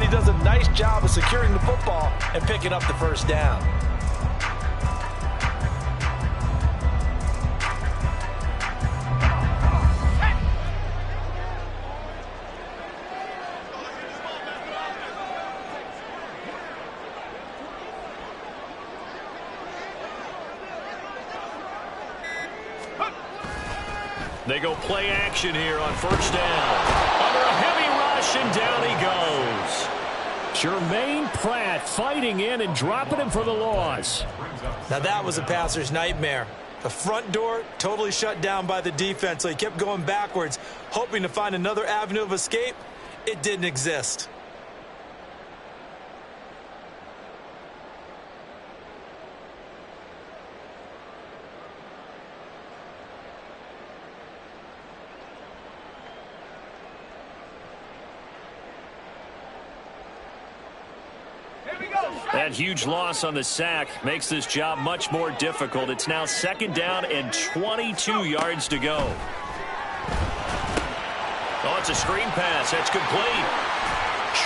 he does a nice job of securing the football and picking up the first down. They go play action here on first down. Under a heavy rush, and down he goes. Jermaine Pratt fighting in and dropping him for the loss. Now that was a passer's nightmare. The front door totally shut down by the defense, so he kept going backwards, hoping to find another avenue of escape. It didn't exist. That huge loss on the sack makes this job much more difficult. It's now second down and 22 yards to go. Oh, it's a screen pass. That's complete.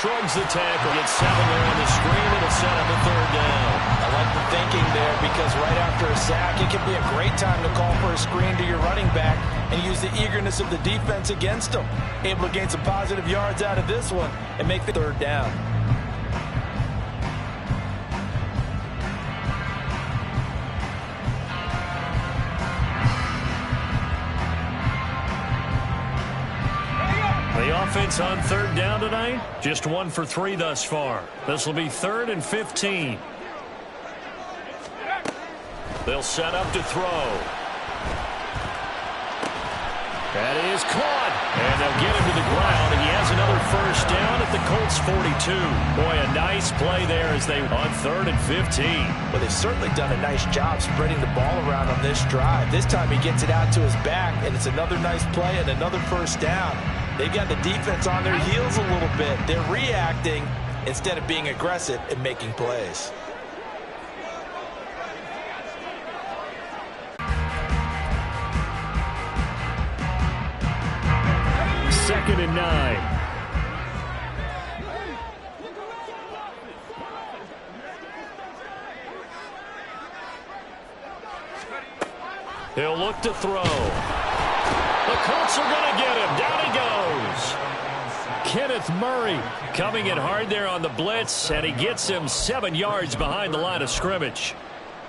Shrugs the tackle. Gets 7 there on the screen. It'll set up a third down. I like the thinking there because right after a sack, it can be a great time to call for a screen to your running back and use the eagerness of the defense against them. Able to gain some positive yards out of this one and make the third down. The offense on third down tonight, just 1 for 3 thus far. This will be 3rd and 15. They'll set up to throw. That is caught. And they'll get him to the ground, and he has another first down at the Colts 42. Boy, a nice play there as they on 3rd and 15. Well, they've certainly done a nice job spreading the ball around on this drive. This time he gets it out to his back, and it's another nice play and another first down. They've got the defense on their heels a little bit. They're reacting instead of being aggressive and making plays. Second and 9. He'll look to throw. The Colts are going to get him. Down he goes. Kenneth Murray coming in hard there on the blitz, and he gets him 7 yards behind the line of scrimmage.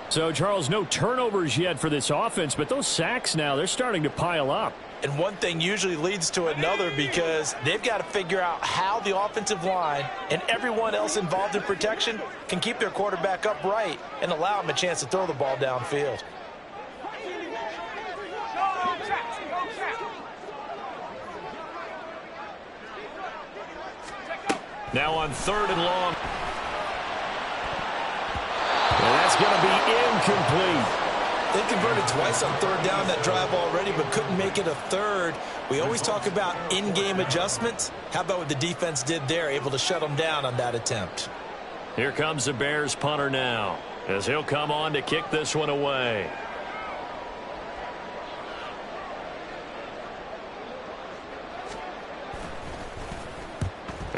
So, Charles, no turnovers yet for this offense, but those sacks now, they're starting to pile up. And one thing usually leads to another because they've got to figure out how the offensive line and everyone else involved in protection can keep their quarterback upright and allow him a chance to throw the ball downfield. Now on 3rd and long. And that's going to be incomplete. They converted twice on 3rd down that drive already, but couldn't make it a 3rd. We always talk about in-game adjustments. How about what the defense did there, able to shut them down on that attempt? Here comes the Bears punter now, as he'll come on to kick this one away.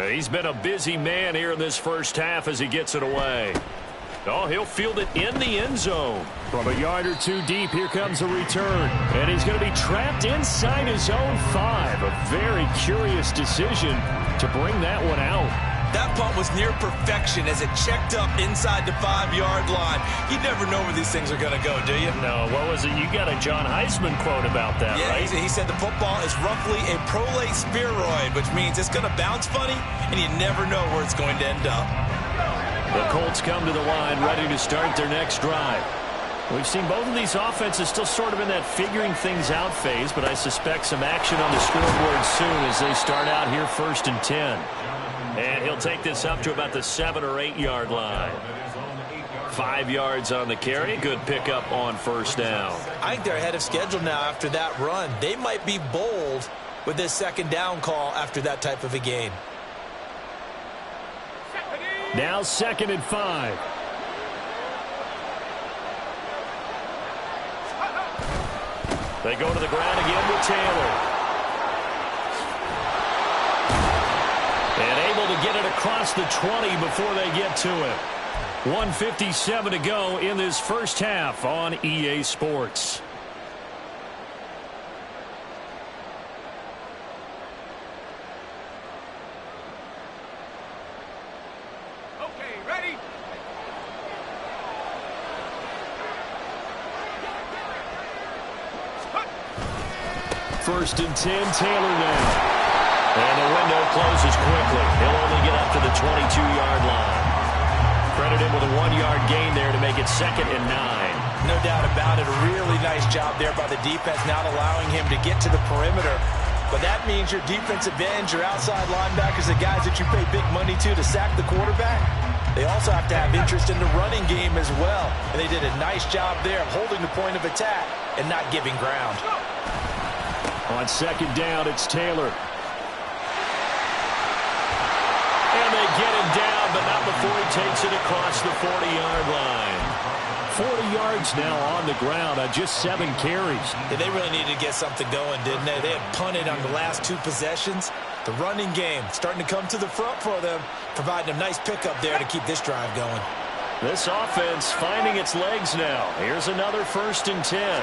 He's been a busy man here in this first half as he gets it away. Oh, he'll field it in the end zone. From a yard or 2 deep, here comes a return. And he's going to be trapped inside his own 5. A very curious decision to bring that one out. That punt was near perfection as it checked up inside the 5-yard line. You never know where these things are going to go, do you? No, what was it? You got a John Heisman quote about that, yeah, right? He said the football is roughly a prolate spheroid, which means it's going to bounce funny, and you never know where it's going to end up. The Colts come to the line ready to start their next drive. We've seen both of these offenses still sort of in that figuring things out phase, but I suspect some action on the scoreboard soon as they start out here 1st and 10. And he'll take this up to about the 7 or 8 yard line. 5 yards on the carry. Good pickup on first down. I think they're ahead of schedule now after that run. They might be bold with this 2nd down call after that type of a gain. Now 2nd and 5. They go to the ground again with Taylor. And able to get it across the 20 before they get to him. 1:57 to go in this first half on EA Sports. Okay, ready? First and 10, Taylor now. And the window closes quickly. He'll only get up to the 22-yard line. Credit him with a 1-yard gain there to make it 2nd and 9. No doubt about it. A really nice job there by the defense, not allowing him to get to the perimeter. But that means your defensive ends, your outside linebackers, the guys that you pay big money to sack the quarterback, they also have to have interest in the running game as well. And they did a nice job there of holding the point of attack and not giving ground. On 2nd down, it's Taylor. And they get him down, but not before he takes it across the 40-yard line. 40 yards now on the ground on just 7 carries. Yeah, they really needed to get something going, didn't they? They had punted on the last 2 possessions. The running game starting to come to the front for them, providing a nice pickup there to keep this drive going. This offense finding its legs now. Here's another 1st and 10.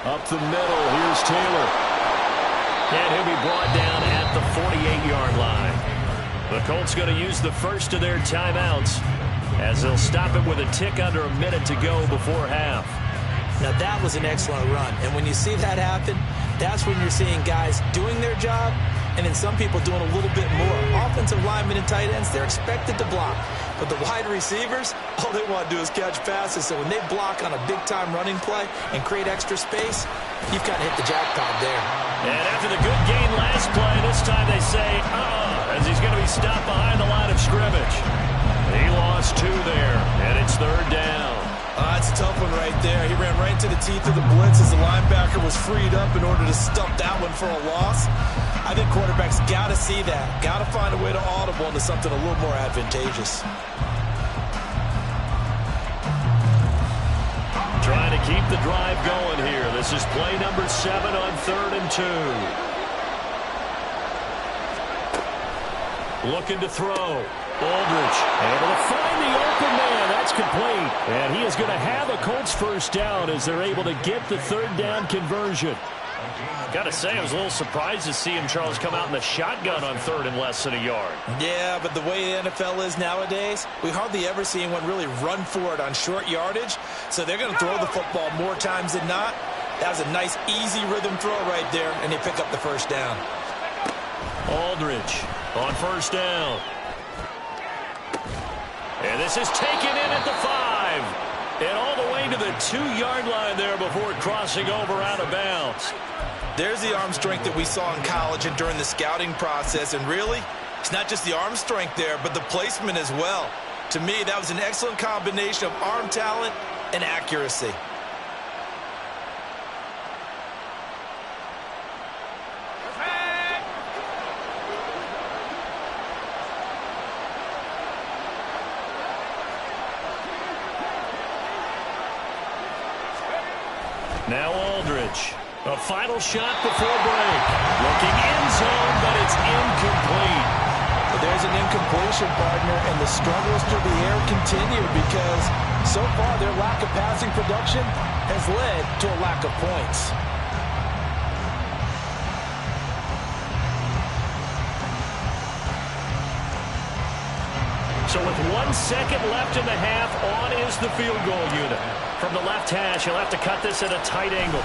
Up the middle, here's Taylor. And he'll be brought down at the 48-yard line. The Colts going to use the first of their timeouts as they'll stop it with a tick under a minute to go before half. Now that was an excellent run, and when you see that happen, that's when you're seeing guys doing their job and then some people doing a little bit more. Offensive linemen and tight ends, they're expected to block. But the wide receivers, all they want to do is catch passes. So when they block on a big-time running play and create extra space, you've got to hit the jackpot there. And after the good gain last play, this time they say, as he's going to be stopped behind the line of scrimmage. He lost 2 there, and it's 3rd down. That's a tough one right there. He ran right into the teeth of the blitz as the linebacker was freed up in order to stump that one for a loss. I think quarterbacks got to see that. Got to find a way to audible into something a little more advantageous. Trying to keep the drive going here. This is play number 7 on 3rd and 2. Looking to throw. Aldridge able to find the open man. That's complete. And he is going to have a Colts first down as they're able to get the 3rd down conversion. Got to say, I was a little surprised to see him, Charles, come out in the shotgun on 3rd and less than a yard. Yeah, but the way the NFL is nowadays, we hardly ever see anyone really run for it on short yardage. So they're going to throw the football more times than not. That was a nice, easy rhythm throw right there, and they pick up the first down. Aldridge on 1st down. And this is taken in at the 5. And all the way to the 2-yard line there before crossing over out of bounds. There's the arm strength that we saw in college and during the scouting process. And really, it's not just the arm strength there, but the placement as well. To me, that was an excellent combination of arm talent and accuracy. Now Aldridge. A final shot before break. Looking end zone, but it's incomplete. But there's an incompletion, partner, and the struggles through the air continue because so far their lack of passing production has led to a lack of points. So with 1 second left in the half, on is the field goal unit. From the left hash, he'll have to cut this at a tight angle.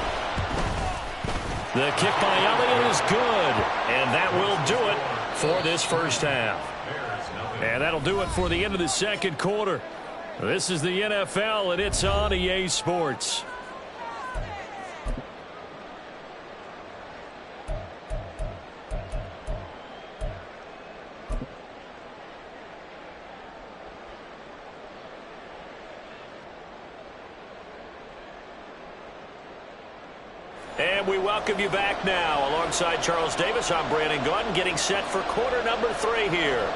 The kick by Elliott is good, and that will do it for this first half. And that'll do it for the end of the 2nd quarter. This is the NFL, and it's on EA Sports. And we welcome you back now. Alongside Charles Davis, I'm Brandon Gunn, getting set for quarter number 3 here.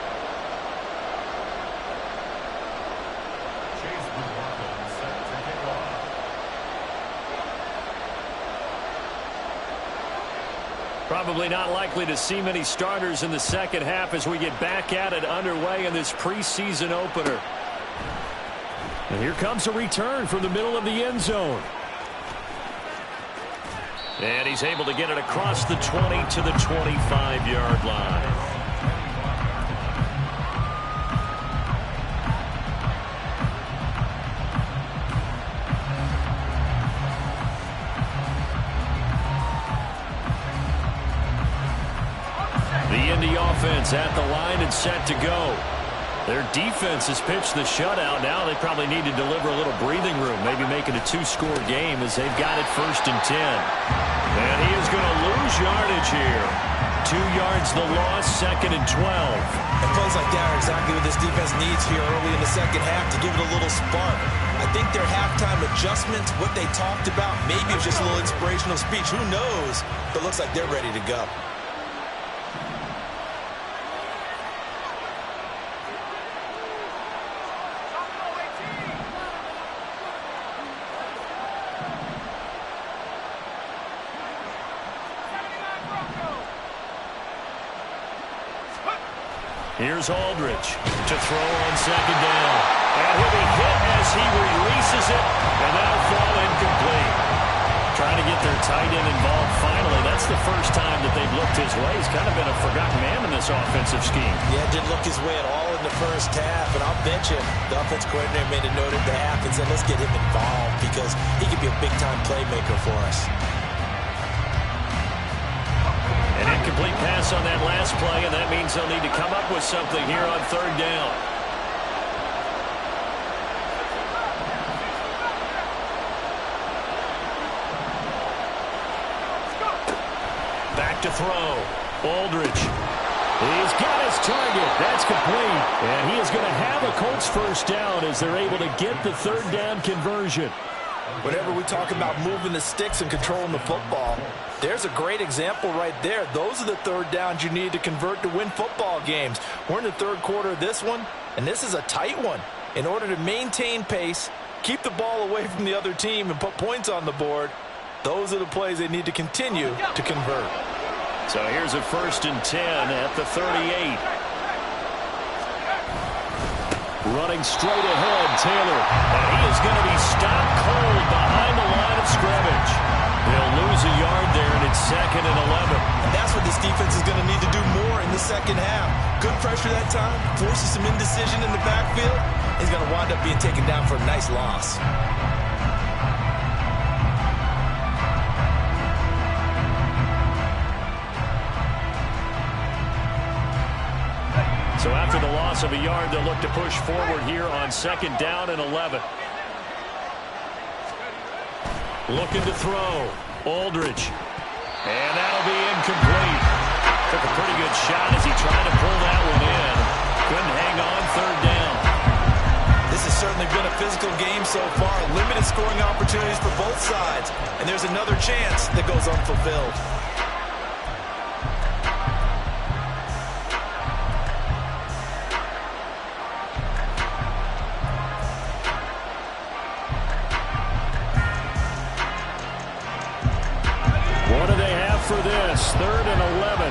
Probably not likely to see many starters in the second half as we get back at it underway in this preseason opener. And here comes a return from the middle of the end zone. And he's able to get it across the 20 to the 25-yard line. The Indy offense at the line and set to go. Their defense has pitched the shutout. Now they probably need to deliver a little breathing room, maybe make it a two-score game as they've got it 1st and 10. And he is going to lose yardage here. 2 yards the loss, 2nd and 12. And plays like that are exactly what this defense needs here early in the second half to give it a little spark. I think their halftime adjustment, what they talked about, maybe it was just a little inspirational speech. Who knows? But it looks like they're ready to go. Here's Aldridge to throw on 2nd down. And he'll be hit as he releases it, and that'll fall incomplete. Trying to get their tight end involved finally. That's the first time that they've looked his way. He's kind of been a forgotten man in this offensive scheme. Yeah, didn't look his way at all in the first half, and I'll bet you the offense coordinator made a note at the half and said, let's get him involved because he could be a big-time playmaker for us. An incomplete pass on that last play, and that means they'll need to come up with something here on 3rd down. Back to throw. Aldridge. He's got his target. That's complete. And he is going to have a Colts 1st down as they're able to get the 3rd down conversion. Whenever we talk about moving the sticks and controlling the football, there's a great example right there. Those are the 3rd downs you need to convert to win football games. We're in the 3rd quarter of this one, and this is a tight one. In order to maintain pace, keep the ball away from the other team, and put points on the board, those are the plays they need to continue to convert. So here's a 1st and 10 at the 38. Running straight ahead, Taylor. And he is going to be stopped cold behind the line of scrimmage. They'll lose a yard there, and it's 2nd and 11. And that's what this defense is going to need to do more in the second half. Good pressure that time, forces some indecision in the backfield. He's going to wind up being taken down for a nice loss. So after the loss of a yard, they'll look to push forward here on 2nd down and 11. Looking to throw. Aldridge. And that'll be incomplete. Took a pretty good shot as he tried to pull that one in. Couldn't hang on 3rd down. This has certainly been a physical game so far. Limited scoring opportunities for both sides. And there's another chance that goes unfulfilled. What do they have for this? 3rd and 11.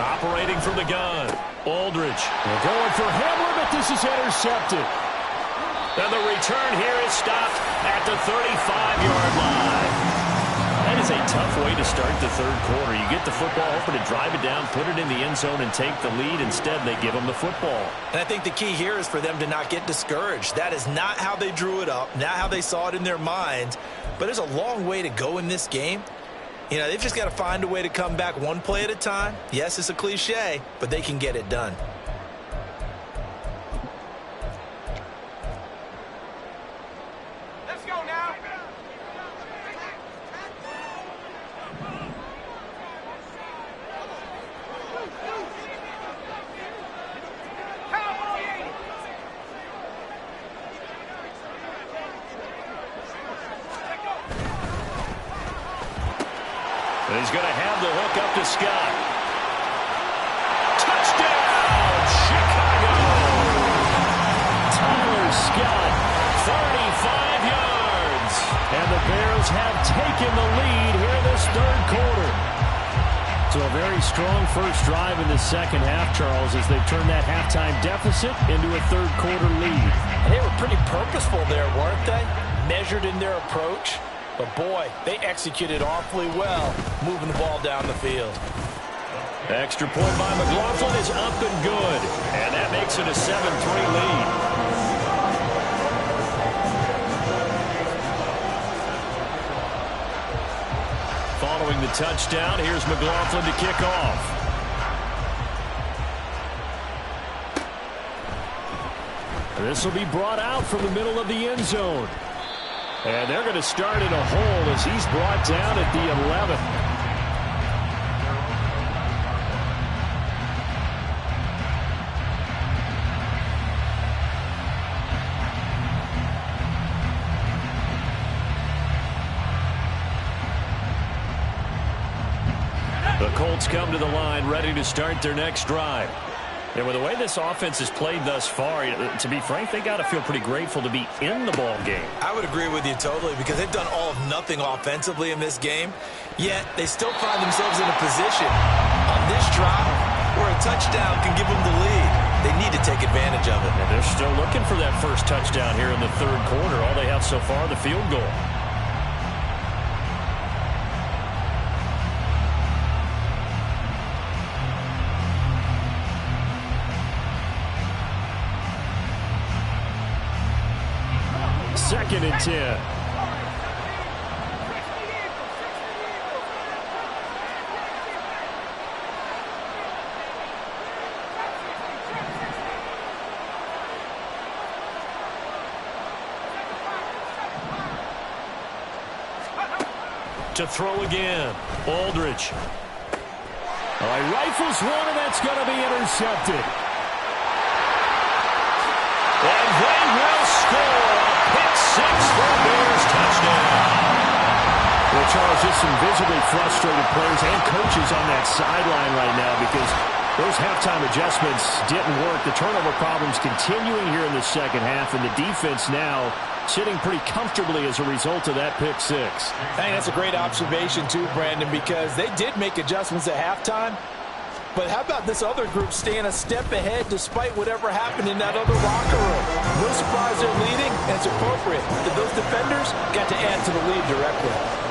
Operating from the gun. Aldridge. They're going for Hamler, but this is intercepted. And the return here is stopped at the 35-yard line. That is a tough way to start the 3rd quarter. You get the football, hoping to drive it down, put it in the end zone, and take the lead. Instead, they give them the football. And I think the key here is for them to not get discouraged. That is not how they drew it up, not how they saw it in their minds. But there's a long way to go in this game. You know, they've just got to find a way to come back one play at a time. Yes, it's a cliche, but they can get it done. Let's go now. And he's going to have the hook up to Scott. Touchdown! taken the lead here in this third quarter. So a very strong first drive in the second half, Charles, as they've turned that halftime deficit into a third quarter lead. And they were pretty purposeful there, weren't they? Measured in their approach. But boy, they executed awfully well, moving the ball down the field. Extra point by McLaughlin is up and good. And that makes it a 7-3 lead. Following the touchdown, here's McLaughlin to kick off. This will be brought out from the middle of the end zone. And they're going to start in a hole as he's brought down at the 11. The Colts come to the line, ready to start their next drive. And with the way this offense has played thus far, to be frank, they got to feel pretty grateful to be in the ball game. I would agree with you totally, because they've done all of nothing offensively in this game, yet they still find themselves in a position on this drive where a touchdown can give them the lead. They need to take advantage of it. And they're still looking for that first touchdown here in the third quarter. All they have so far, the field goal. Second and 10. To throw again. Aldridge. He rifles one, and that's going to be intercepted. And they will score. Pick six for a Bears touchdown. Well, Charles, just some visibly frustrated players and coaches on that sideline right now because those halftime adjustments didn't work. The turnover problems continuing here in the second half, and the defense now sitting pretty comfortably as a result of that pick six. I think that's a great observation too, Brandon, because they did make adjustments at halftime. But how about this other group staying a step ahead despite whatever happened in that other locker room? No surprise they're leading, and it's appropriate that those defenders got to add to the lead directly.